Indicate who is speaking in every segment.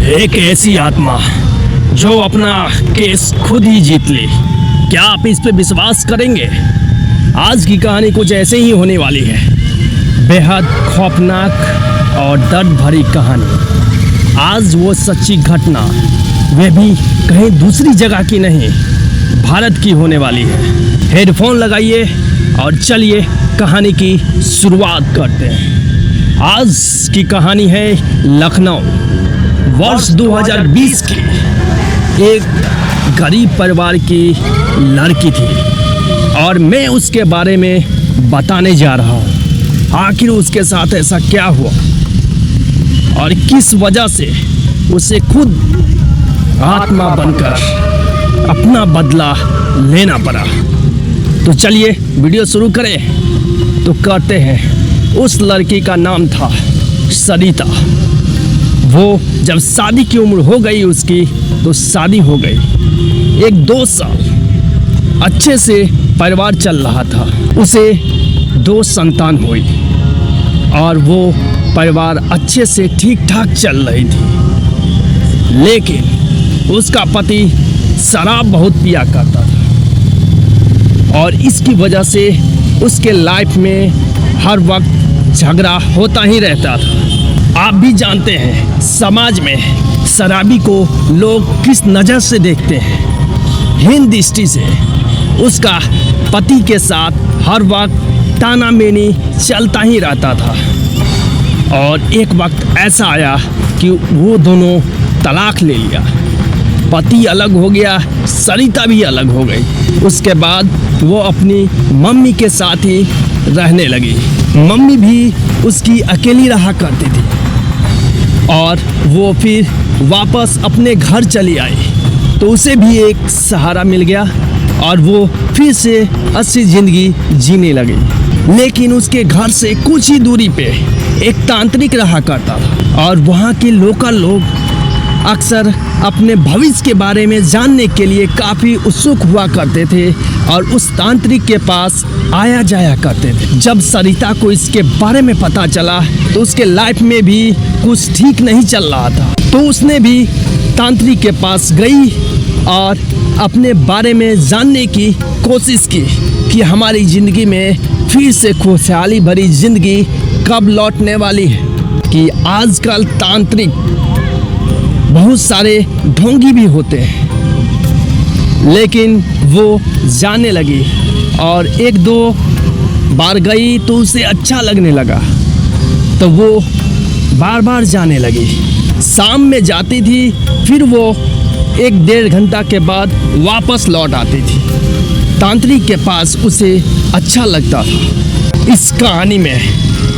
Speaker 1: एक ऐसी आत्मा जो अपना केस खुद ही जीत ले। क्या आप इस पे विश्वास करेंगे? आज की कहानी कुछ ऐसे ही होने वाली है। बेहद खौफनाक और दर्द भरी कहानी। आज वो सच्ची घटना, वे भी कहीं दूसरी जगह की नहीं, भारत की होने वाली है। हेडफोन लगाइए और चलिए कहानी की शुरुआत करते हैं। आज की कहानी है लखनऊ, वर्ष 2020 की। एक गरीब परिवार की लड़की थी और मैं उसके बारे में बताने जा रहा हूँ। आखिर उसके साथ ऐसा क्या हुआ और किस वजह से उसे खुद आत्मा बनकर अपना बदला लेना पड़ा। तो चलिए वीडियो शुरू करें। तो करते हैं। उस लड़की का नाम था सरिता। वो जब शादी की उम्र हो गई उसकी, तो शादी हो गई। 1-2 साल अच्छे से परिवार चल रहा था। उसे 2 संतान हुई और वो परिवार अच्छे से ठीक ठाक चल रही थी। लेकिन उसका पति शराब बहुत पिया करता था और इसकी वजह से उसके लाइफ में हर वक्त झगड़ा होता ही रहता था। आप भी जानते हैं समाज में शराबी को लोग किस नज़र से देखते हैं। हीन दृष्टि से उसका पति के साथ हर वक्त ताना मेनी चलता ही रहता था। और एक वक्त ऐसा आया कि वो दोनों तलाक ले लिया। पति अलग हो गया, सरिता भी अलग हो गई। उसके बाद वो अपनी मम्मी के साथ ही रहने लगी। मम्मी भी उसकी अकेली रहा करती थी और वो फिर वापस अपने घर चली आई, तो उसे भी एक सहारा मिल गया और वो फिर से अच्छी ज़िंदगी जीने लगी। लेकिन उसके घर से कुछ ही दूरी पे एक तांत्रिक रहा करता था और वहाँ के लोकल लोग अक्सर अपने भविष्य के बारे में जानने के लिए काफ़ी उत्सुक हुआ करते थे और उस तांत्रिक के पास आया जाया करते थे। जब सरिता को इसके बारे में पता चला तो उसके लाइफ में भी कुछ ठीक नहीं चल रहा था। तो उसने भी तांत्रिक के पास गई और अपने बारे में जानने की कोशिश की कि हमारी ज़िंदगी में फिर से खुशहाली भरी ज़िंदगी कब लौटने वाली है। कि आजकल तांत्रिक बहुत सारे ढोंगी भी होते हैं। लेकिन वो जाने लगी और 1-2 बार गई तो उसे अच्छा लगने लगा, तो वो बार बार जाने लगी। शाम में जाती थी, फिर वो 1-1.5 घंटा के बाद वापस लौट आती थी। तांत्रिक के पास उसे अच्छा लगता था। इस कहानी में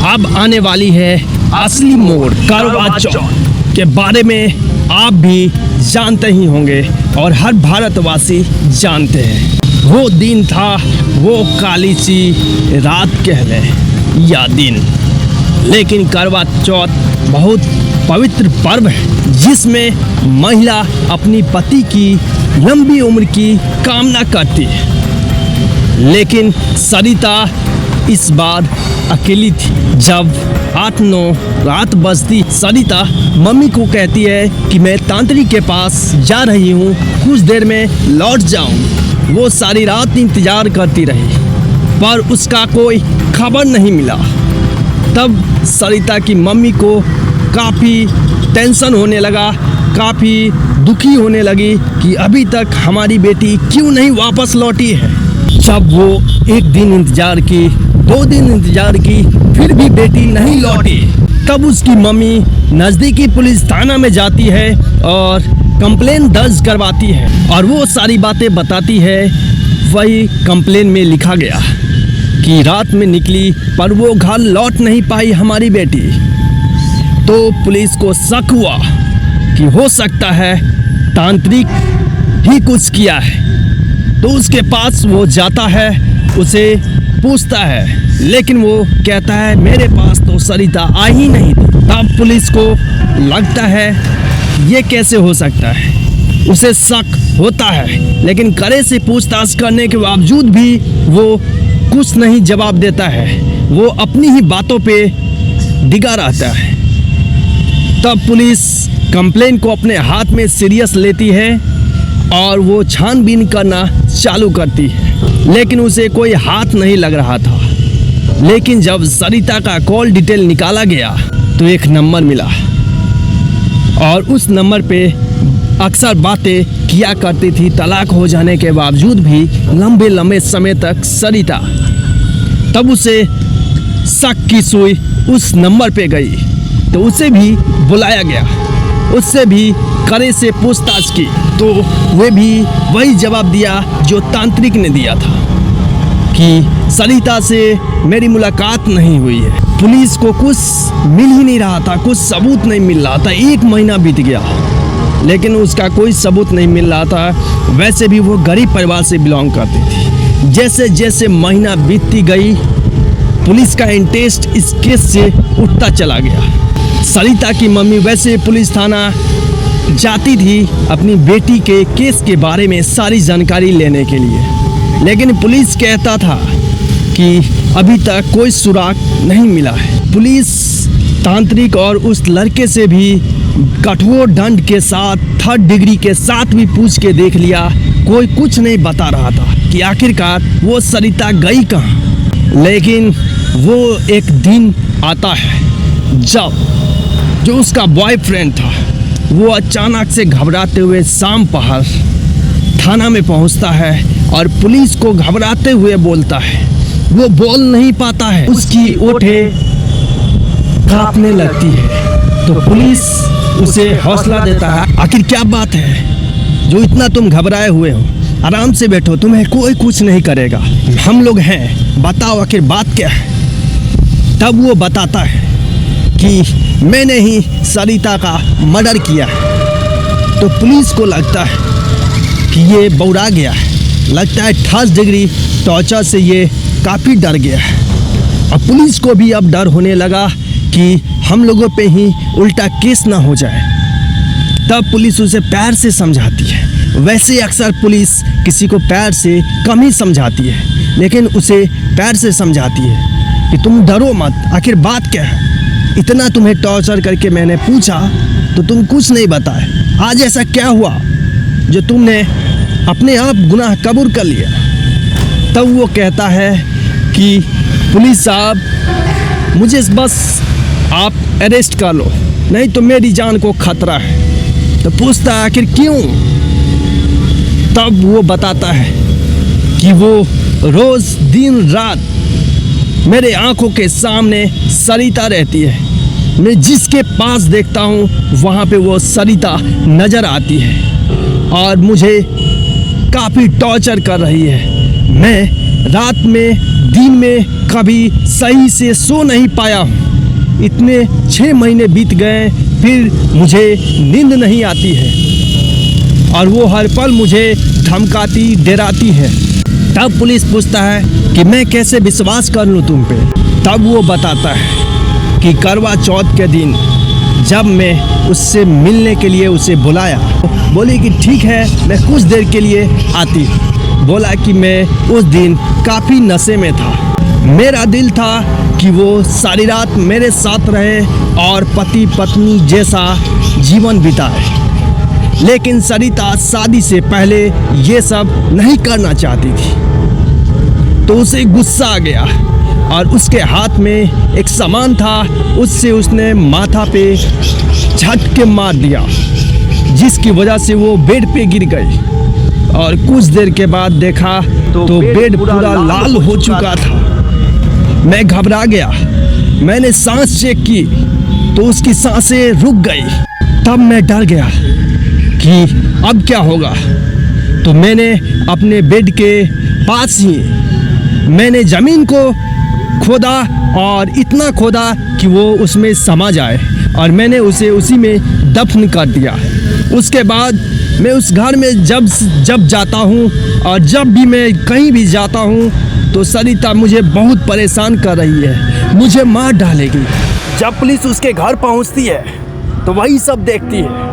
Speaker 1: अब आने वाली है असली मोड़। करवा चौथ के बारे में आप भी जानते ही होंगे और हर भारतवासी जानते हैं। वो दिन था, वो काली सी रात कह लें या दिन। लेकिन करवा चौथ बहुत पवित्र पर्व है जिसमें महिला अपनी पति की लंबी उम्र की कामना करती है। लेकिन सरिता इस बार अकेली थी। जब 8-9 रात बजती, सरिता मम्मी को कहती है कि मैं तांत्रिक के पास जा रही हूँ, कुछ देर में लौट जाऊँ। वो सारी रात इंतज़ार करती रही पर उसका कोई खबर नहीं मिला। तब सरिता की मम्मी को काफ़ी टेंशन होने लगा, काफ़ी दुखी होने लगी कि अभी तक हमारी बेटी क्यों नहीं वापस लौटी है। जब वो 1 दिन इंतज़ार की, 2 दिन इंतज़ार की, फिर भी बेटी नहीं लौटी, तब उसकी मम्मी नज़दीकी पुलिस थाना में जाती है और कंप्लेन दर्ज करवाती है और वो सारी बातें बताती है। वही कंप्लेन में लिखा गया कि रात में निकली पर वो घर लौट नहीं पाई हमारी बेटी। तो पुलिस को शक हुआ कि हो सकता है तांत्रिक ही कुछ किया है। तो उसके पास वो जाता है, उसे पूछता है, लेकिन वो कहता है मेरे पास तो सरिता आई ही नहीं थी। तब पुलिस को लगता है ये कैसे हो सकता है, उसे शक होता है। लेकिन कड़े से पूछताछ करने के बावजूद भी वो कुछ नहीं जवाब देता है। वो अपनी ही बातों पे डिगा रहता है। तब पुलिस कंप्लेन को अपने हाथ में सीरियस लेती है और वो छानबीन करना चालू करती है, लेकिन उसे कोई हाथ नहीं लग रहा था। लेकिन जब सरिता का कॉल डिटेल निकाला गया तो एक नंबर मिला और उस नंबर पे अक्सर बातें किया करती थी। तलाक हो जाने के बावजूद भी लंबे लंबे समय तक सरिता। तब उसे शक की सुई उस नंबर पे गई तो उसे भी बुलाया गया, उससे भी कड़े से पूछताछ की तो वे भी वही जवाब दिया जो तांत्रिक ने दिया था कि सरिता से मेरी मुलाकात नहीं हुई है। पुलिस को कुछ मिल ही नहीं रहा था, कुछ सबूत नहीं मिल रहा था। 1 महीना बीत गया लेकिन उसका कोई सबूत नहीं मिल रहा था। वैसे भी वो गरीब परिवार से बिलोंग करती थी। जैसे जैसे महीना बीतती गई पुलिस का इंटरेस्ट इस केस से उठता चला गया। सरिता की मम्मी वैसे पुलिस थाना जाती थी अपनी बेटी के केस के बारे में सारी जानकारी लेने के लिए, लेकिन पुलिस कहता था कि अभी तक कोई सुराग नहीं मिला है। पुलिस तांत्रिक और उस लड़के से भी कठोर दंड के साथ 3rd डिग्री के साथ भी पूछ के देख लिया, कोई कुछ नहीं बता रहा था कि आखिरकार वो सरिता गई कहाँ। लेकिन वो एक दिन आता है जब जो उसका बॉयफ्रेंड था वो अचानक से घबराते हुए शाम पहर थाना में पहुंचता है और पुलिस को घबराते हुए बोलता है। वो बोल नहीं पाता है, उसकी ओठें कांपने लगती है तो पुलिस उसे हौसला देता है। आखिर क्या बात है जो इतना तुम घबराए हुए हो, आराम से बैठो, तुम्हें कोई कुछ नहीं करेगा, हम लोग हैं, बताओ आखिर बात क्या है। तब वो बताता है कि मैंने ही सरिता का मर्डर किया है। तो पुलिस को लगता है कि ये बौरा गया है, लगता है 3rd डिग्री टॉर्चर से ये काफ़ी डर गया है। और पुलिस को भी अब डर होने लगा कि हम लोगों पे ही उल्टा केस ना हो जाए। तब पुलिस उसे प्यार से समझाती है। वैसे अक्सर पुलिस किसी को प्यार से कम ही समझाती है, लेकिन उसे प्यार से समझाती है कि तुम डरो मत, आखिर बात क्या है। इतना तुम्हें टॉर्चर करके मैंने पूछा तो तुम कुछ नहीं बताए, आज ऐसा क्या हुआ जो तुमने अपने आप गुनाह कबूल कर लिया। तब वो कहता है कि पुलिस साहब मुझे बस आप अरेस्ट कर लो, नहीं तो मेरी जान को खतरा है। तो पूछता है आखिर क्यों। तब वो बताता है कि वो रोज दिन रात मेरे आंखों के सामने सरिता रहती है, मैं जिसके पास देखता हूँ वहाँ पे वो सरिता नज़र आती है और मुझे काफ़ी टॉर्चर कर रही है। मैं रात में दिन में कभी सही से सो नहीं पाया हूँ। इतने 6 महीने बीत गए फिर मुझे नींद नहीं आती है और वो हर पल मुझे धमकाती डराती है। तब पुलिस पूछता है कि मैं कैसे विश्वास कर लूँ तुम पे। तब वो बताता है कि करवा चौथ के दिन जब मैं उससे मिलने के लिए उसे बुलाया, बोली कि ठीक है मैं कुछ देर के लिए आती। बोला कि मैं उस दिन काफ़ी नशे में था, मेरा दिल था कि वो सारी रात मेरे साथ रहे और पति पत्नी जैसा जीवन बिताए। लेकिन सरिता शादी से पहले ये सब नहीं करना चाहती थी। तो उसे गुस्सा आ गया और उसके हाथ में एक सामान था, उससे उसने माथा पे झटके मार दिया, जिसकी वजह से वो बेड पे गिर गई। और कुछ देर के बाद देखा तो बेड पूरा लाल हो चुका था। मैं घबरा गया, मैंने सांस चेक की तो उसकी सांसें रुक गई। तब मैं डर गया कि अब क्या होगा। तो मैंने अपने बेड के पास ही मैंने ज़मीन को खोदा और इतना खोदा कि वो उसमें समा जाए और मैंने उसे उसी में दफन कर दिया। उसके बाद मैं उस घर में जब जाता हूँ और जब भी मैं कहीं भी जाता हूँ तो सरिता मुझे बहुत परेशान कर रही है, मुझे मार डालेगी। जब पुलिस उसके घर पहुँचती है तो वही सब देखती है।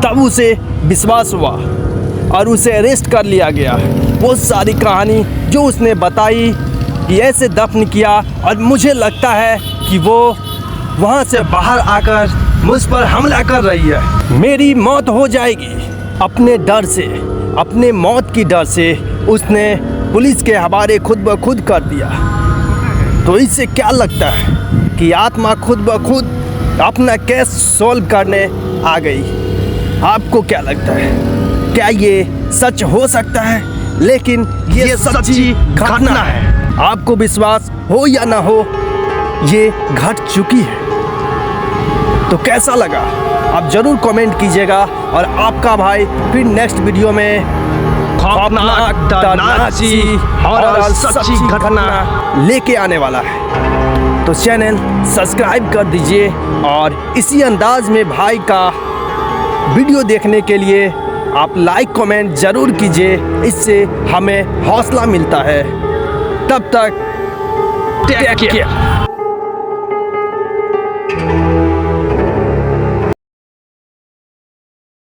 Speaker 1: तब उसे विश्वास हुआ और उसे अरेस्ट कर लिया गया। वो सारी कहानी जो उसने बताई कि ऐसे दफन किया, और मुझे लगता है कि वो वहाँ से बाहर आकर मुझ पर हमला कर रही है। मेरी मौत हो जाएगी। अपने डर से, अपने मौत की डर से उसने पुलिस के हवाले खुद ब खुद कर दिया। तो इससे क्या लगता है कि आत्मा खुद ब खुद अपना केस सॉल्व करने आ गई। आपको क्या लगता है, क्या ये सच हो सकता है? लेकिन ये सच्ची घटना है। आपको विश्वास हो या ना हो, ये घट चुकी है। तो कैसा लगा आप जरूर कमेंट कीजिएगा। और आपका भाई फिर नेक्स्ट वीडियो में खौफनाक, दर्दनाक और सच्ची घटना लेके आने वाला है। तो चैनल सब्सक्राइब कर दीजिए और इसी अंदाज में भाई का वीडियो देखने के लिए आप लाइक कमेंट ज़रूर कीजिए। इससे हमें हौसला मिलता है। तब तक टेक केयर।